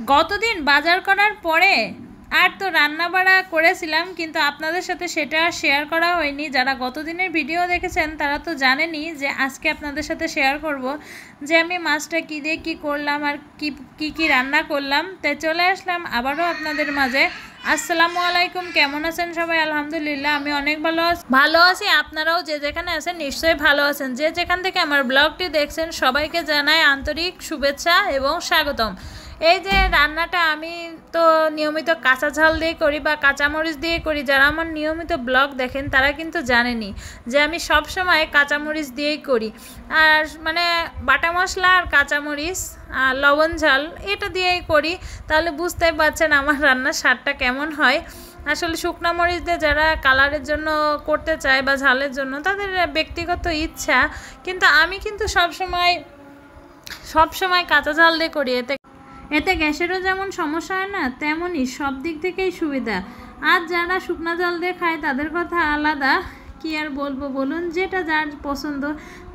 গতদিন বাজার করার পরে আর তো রান্না বাড়া করেছিলাম, কিন্তু আপনাদের সাথে সেটা শেয়ার করা হয়নি। যারা গতদিনের ভিডিও দেখেছেন তারা তো জানেনই যে আজকে আপনাদের সাথে শেয়ার করব যে আমি মাছটা কী দিয়ে কী করলাম আর কি রান্না করলাম। তাই চলে আসলাম আবারও আপনাদের মাঝে। আসসালামু আলাইকুম, কেমন আছেন সবাই? আলহামদুলিল্লাহ আমি অনেক ভালো আছি। আপনারাও যে যেখানে আছেন নিশ্চয়ই ভালো আছেন। যে যেখান থেকে আমার ব্লগটি দেখছেন সবাইকে জানাই আন্তরিক শুভেচ্ছা এবং স্বাগতম। এই যে রান্নাটা আমি তো নিয়মিত কাঁচা ঝাল দিয়ে করি বা কাঁচামরিচ দিয়ে করি। যারা আমার নিয়মিত ব্লগ দেখেন তারা কিন্তু জানেনি যে আমি সব সময় কাঁচামরিচ দিয়েই করি। আর মানে বাটা মশলা আর কাঁচামরিচ আর লবণ ঝাল এটা দিয়েই করি। তাহলে বুঝতেই পারছেন আমার রান্নার স্বাদটা কেমন হয়। আসলে শুকনো মরিচ দিয়ে যারা কালারের জন্য করতে চায় বা ঝালের জন্য তাদের ব্যক্তিগত ইচ্ছা, কিন্তু আমি কিন্তু সবসময় কাঁচা ঝাল দিয়ে করি। এতে গ্যাসেরও যেমন সমস্যা হয় না, তেমনই সব দিক থেকেই সুবিধা। আর যারা শুকনা ঝাল দিয়ে খায় তাদের কথা আলাদা, কি আর বলবো বলুন, যেটা যার পছন্দ।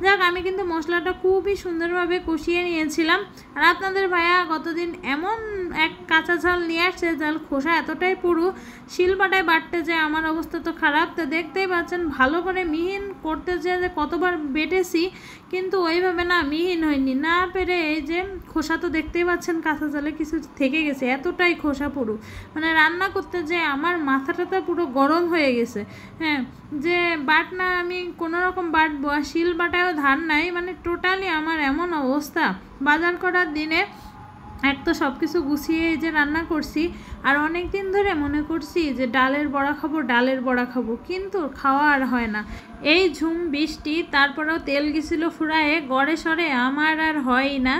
যাক, আমি কিন্তু মশলাটা খুবই সুন্দরভাবে কষিয়ে নিয়েছিলাম। আর আপনাদের ভাইয়া গতদিন এমন এক কাঁচা ঝাল নিয়ে আসছে, ঝাল খোসা এতটাই পুরো, শিলপাটায় বাটতে যায় আমার অবস্থা তো খারাপ। তো দেখতেই পাচ্ছেন ভালো করে মিহিন করতে যে কতবার বেটেছি, কিন্তু ওইভাবে না মিহিন হয়নি। না পেরে এই যে খোসা তো দেখতেই পাচ্ছেন কাঁচা ঝালে কিছু থেকে গেছে, এতটাই খোসা পুরো। মানে রান্না করতে যে আমার মাথাটা পুরো গরম হয়ে গেছে। হ্যাঁ, যে বাটনা আমি কোনো রকম বাটবো, আর শিল বাটায়ও ধান নাই। মানে টোটালি আমার এমন অবস্থা। বাজার করার দিনে এক তো সব কিছু গুছিয়ে এই যে রান্না করছি, আর অনেক দিন ধরে মনে করছি যে ডালের বড়া খাবো, কিন্তু খাওয়া আর হয় না। এই ঝুম বৃষ্টি, তারপরেও তেল গেছিলো ফুরায়ে, গড়ে সরে আমার আর হয়ই না।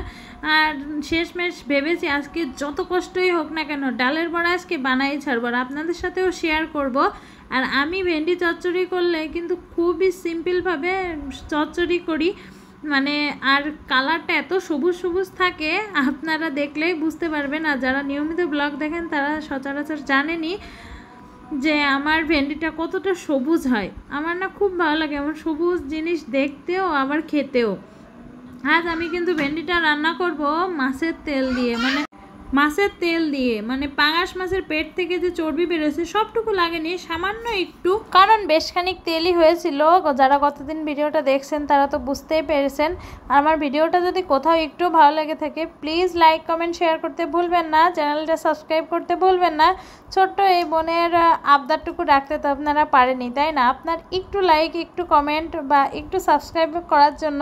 আর শেষমেশ ভেবেছি আজকে যত কষ্টই হোক না কেন ডালের বড়া আজকে বানাই ছাড়বো, আর আপনাদের সাথেও শেয়ার করব। আর আমি ভেন্ডি চচ্চড়ি করলে কিন্তু খুবই সিম্পলভাবে চচ্চড়ি করি। মানে আর কালারটা এত সবুজ থাকে, আপনারা দেখলেই বুঝতে পারবেন। আর যারা নিয়মিত ব্লগ দেখেন তারা সচরাচর জানেনই যে আমার ভেন্ডিটা কতটা সবুজ হয়। আমার না খুব ভালো লাগে আমার সবুজ জিনিস দেখতেও আবার খেতেও। আজ আমি কিন্তু ভেন্ডিটা রান্না করব মাছের তেল দিয়ে, মানে পাঙাশ মাছের পেট থেকে যে চর্বি বেরোছে সবটুকু লাগেনি, সামান্য একটু, কারণ বেশ খানিক তেলই হয়েছিল। যারা গতদিন ভিডিওটা দেখছেন তারা তো বুঝতেই পেরেছেন। আর আমার ভিডিওটা যদি কোথাও একটু ভালো লেগে থাকে প্লিজ লাইক কমেন্ট শেয়ার করতে ভুলবেন না, চ্যানেলটা সাবস্ক্রাইব করতে ভুলবেন না। ছোট্ট এই বোনের আবদারটুকু রাখতে তো আপনারা পারেনি, তাই না? আপনার একটু লাইক, একটু কমেন্ট বা একটু সাবস্ক্রাইব করার জন্য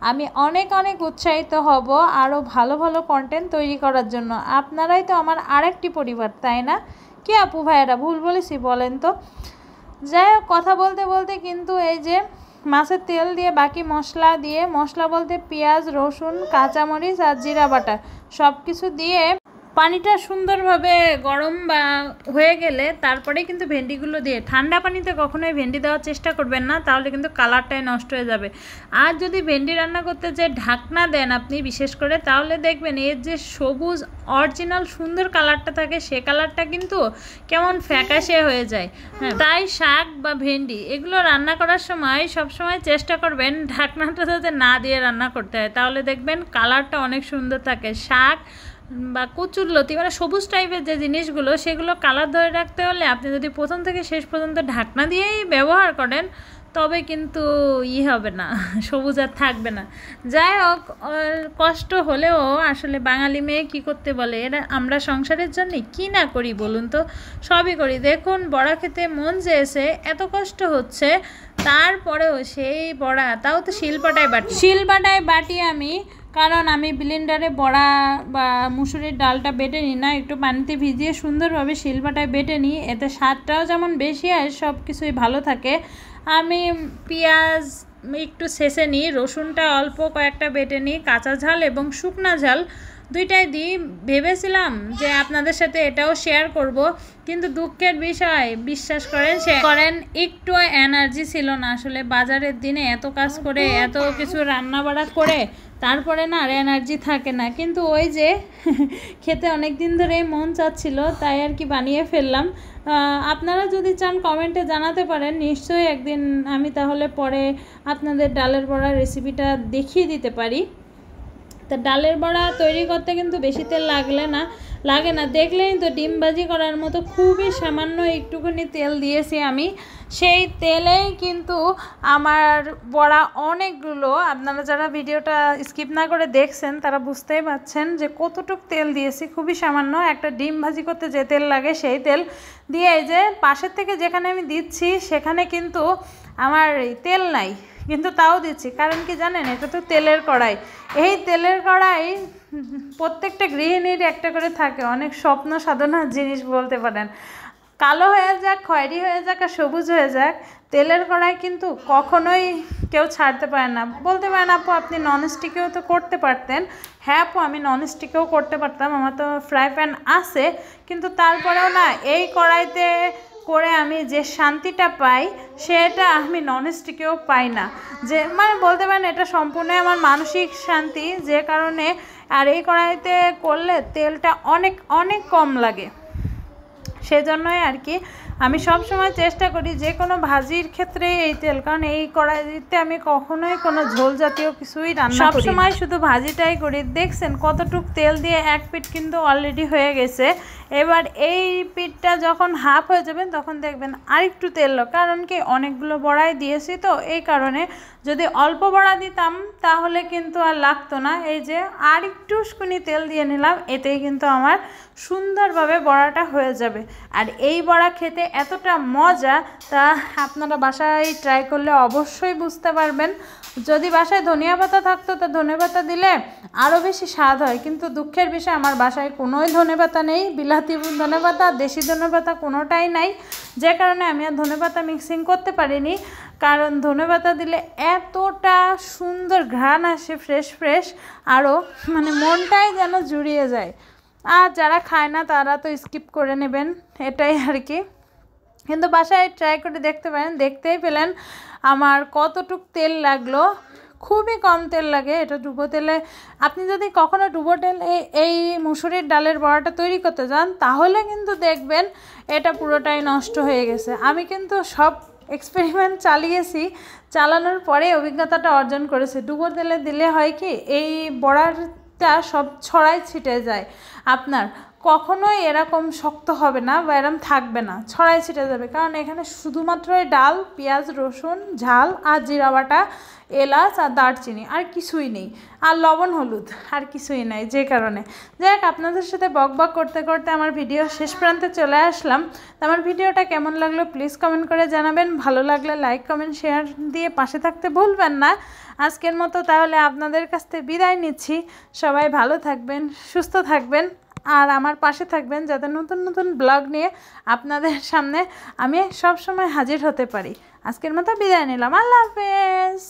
আমি অনেক উৎসাহিত হব আরও ভালো কন্টেন্ট তৈরি করার জন্য। আপনারাই তো আমার আরেকটি পরিবার, তাই না? কি আপু ভাইয়েরা ভুল বলেছি বলেন তো? যাই হোক, কথা বলতে কিন্তু এই যে মাছের তেল দিয়ে বাকি মশলা বলতে পেঁয়াজ, রসুন, কাঁচামরিচ আর জিরা বাটা সব কিছু দিয়ে পানিটা সুন্দরভাবে গরম বা হয়ে গেলে তারপরে কিন্তু ভেন্ডিগুলো দিয়ে, ঠান্ডা পানিতে কখনোই ভেন্ডি দেওয়ার চেষ্টা করবেন না, তাহলে কিন্তু কালারটাই নষ্ট হয়ে যাবে। আর যদি ভেন্ডি রান্না করতে যে ঢাকনা দেন আপনি বিশেষ করে, তাহলে দেখবেন এর যে সবুজ অরিজিনাল সুন্দর কালারটা থাকে সে কালারটা কিন্তু কেমন ফ্যাকাশে হয়ে যায়। হ্যাঁ, তাই শাক বা ভেন্ডি এগুলো রান্না করার সময় সবসময় চেষ্টা করবেন ঢাকনাটা যাতে না দিয়ে রান্না করতে হয়, তাহলে দেখবেন কালারটা অনেক সুন্দর থাকে। শাক বা কচুরলতি মানে সবুজ টাইপের যে জিনিসগুলো সেগুলো কালার ধরে রাখতে হলে আপনি যদি প্রথম থেকে শেষ পর্যন্ত ঢাকনা দিয়েই ব্যবহার করেন তবে কিন্তু হবে না, সবুজ আর থাকবে না। যাই হোক, কষ্ট হলেও আসলে বাঙালি মেয়ে কী করতে বলে, এরা আমরা সংসারের জন্য কি না করি বলুন তো, সবই করি। দেখুন বড়া খেতে মন চেয়েছে, এত কষ্ট হচ্ছে, তারপরেও সেই বড়া, তাও তো শিলপাটায় বাটি আমি, কারণ আমি ব্লেন্ডারে বড়া বা মুসুরির ডালটা বেটে নিই না, একটু পানিতে ভিজিয়ে সুন্দরভাবে শিলপাটায় বেটে নিই, এতে স্বাদটাও যেমন বেশি হয় সব কিছুই ভালো থাকে। আমি পেঁয়াজ একটু ছেঁচে নিই, রসুনটা অল্প কয়েকটা বেটে নিই, কাঁচা ঝাল এবং শুকনা ঝাল দুইটাই দিই। ভেবেছিলাম যে আপনাদের সাথে এটাও শেয়ার করব, কিন্তু দুঃখের বিষয়, বিশ্বাস করেন একটু এনার্জি ছিল না। আসলে বাজারের দিনে এত কাজ করে এত কিছু রান্না বাড়া করে তারপরে না আর এনার্জি থাকে না, কিন্তু ওই যে খেতে অনেক দিন ধরে মন চাচ্ছিল তাই আর কি বানিয়ে ফেললাম। আপনারা যদি চান কমেন্টে জানাতে পারেন, নিশ্চয়ই একদিন আমি তাহলে পরে আপনাদের ডালের বড়ার রেসিপিটা দেখিয়ে দিতে পারি। তা ডালের বড়া তৈরি করতে কিন্তু বেশি তেল লাগে না। দেখলেই তো ডিম ভাজি করার মতো খুবই সামান্য একটুখানি তেল দিয়েছি আমি। সেই তেলেই কিন্তু আমার বড়া অনেকগুলো, আপনারা যারা ভিডিওটা স্কিপ না করে দেখছেন তারা বুঝতেই পারছেন যে কতটুকু তেল দিয়েছি। খুবই সামান্য, একটা ডিম ভাজি করতে যে তেল লাগে সেই তেল দিয়ে, এই যে পাশের থেকে যেখানে আমি দিচ্ছি সেখানে কিন্তু আমার তেল নাই, কিন্তু তাও দিচ্ছি। কারণ কি জানেন, এটা তো তেলের কড়াই। এই তেলের কড়াই প্রত্যেকটা গৃহিণীর একটা করে থাকে, অনেক স্বপ্ন সাধনার জিনিস বলতে পারেন। কালো হয়ে যাক, খয়েরি হয়ে যাক আর সবুজ হয়ে যাক, তেলের কড়াই কিন্তু কখনোই কেউ ছাড়তে পারে না। বলতে পারেন আপু আপনি ননস্টিকেও তো করতে পারতেন। হ্যাঁ আপু, আমি ননস্টিকেও করতে পারতাম, আমার তো ফ্রাই প্যান আছে, কিন্তু তারপরেও না এই কড়াইতে করে আমি যে শান্তিটা পাই সেটা আমি ননস্টিকেও পাই না। যে মানে বলতে পারেন এটা সম্পূর্ণ আমার মানসিক শান্তি, যে কারণে আর এই কড়াইতে করলে তেলটা অনেক অনেক কম লাগে। সেজন্যই আর কি আমি সব সময় চেষ্টা করি যে কোনো ভাজির ক্ষেত্রে এই তেল, কারণ এই কড়াইতে আমি কখনোই কোনো ঝোল জাতীয় কিছুই রান্না করি না, সবসময় শুধু ভাজিটাই করি। দেখছেন কতটুক তেল দিয়ে এক পিঠ কিন্তু অলরেডি হয়ে গেছে। এবার এই পিঠটা যখন হাফ হয়ে যাবেন তখন দেখবেন আরেকটু তেল, কারণ কি অনেকগুলো বড়াই দিয়েছি তো এই কারণে। যদি অল্প বড়া দিতাম তাহলে কিন্তু আর লাগতো না। এই যে আর একটুখানি তেল দিয়ে নিলাম, এতেই কিন্তু আমার সুন্দরভাবে বড়াটা হয়ে যাবে। আর এই বড়া খেতে এতটা মজা, তা আপনারা বাসায় ট্রাই করলে অবশ্যই বুঝতে পারবেন। যদি বাসায় ধনিয়া পাতা থাকতো তো ধনে পাতা দিলে আরও বেশি স্বাদ হয়, কিন্তু দুঃখের বিষয় আমার বাসায় কোনোই ধনে পাতা নেই। বিলাতি ধনে পাতা, দেশি ধনে পাতা কোনোটাই নাই, যে কারণে আমি আর ধনে পাতা মিক্সিং করতে পারিনি। কারণ ধনে পাতা দিলে এতটা সুন্দর ঘ্রাণ আসে, ফ্রেশ ফ্রেশ, আরও মানে মনটাই যেন জুড়িয়ে যায়। আর যারা খায় না তারা তো স্কিপ করে নেবেন, এটাই আর কি। কিন্তু বাসায় ট্রাই করে দেখতে পারেন। দেখতেই পেলেন আমার কতটুক তেল লাগলো, খুবই কম তেল লাগে। এটা ডুবো তেলে, আপনি যদি কখনো ডুবো তেলে এই মুসুরির ডালের বড়াটা তৈরি করতে যান তাহলে কিন্তু দেখবেন এটা পুরোটাই নষ্ট হয়ে গেছে। আমি কিন্তু সব এক্সপেরিমেন্ট চালানোর পরে অভিজ্ঞতাটা অর্জন করেছি। ডুবো তেলে দিলে হয় কি এই বড়াটা সব ছড়ায় ছিটে যায়, আপনার কখনোই এরকম শক্ত হবে না বা এরকম থাকবে না, ছড়ায় ছিটে যাবে। কারণ এখানে শুধুমাত্র ডাল, পেঁয়াজ, রসুন, ঝাল আর জিরা বাটা, এলাচ আর দারচিনি, আর কিছুই নেই, আর লবণ হলুদ, আর কিছুই নাই। যে কারণে যাই হোক, আপনাদের সাথে বক করতে করতে আমার ভিডিও শেষ প্রান্তে চলে আসলাম। তো আমার ভিডিওটা কেমন লাগলো প্লিজ কমেন্ট করে জানাবেন। ভালো লাগলে লাইক কমেন্ট শেয়ার দিয়ে পাশে থাকতে ভুলবেন না। আজকের মতো তাহলে আপনাদের কাছ থেকে বিদায় নিচ্ছি। সবাই ভালো থাকবেন, সুস্থ থাকবেন, আর আমার পাশে থাকবেন যাতে নতুন নতুন ব্লগ নিয়ে আপনাদের সামনে আমি সব সময় হাজির হতে পারি। আজকের মতো বিদায় নিলাম, আল্লাহ হাফেজ।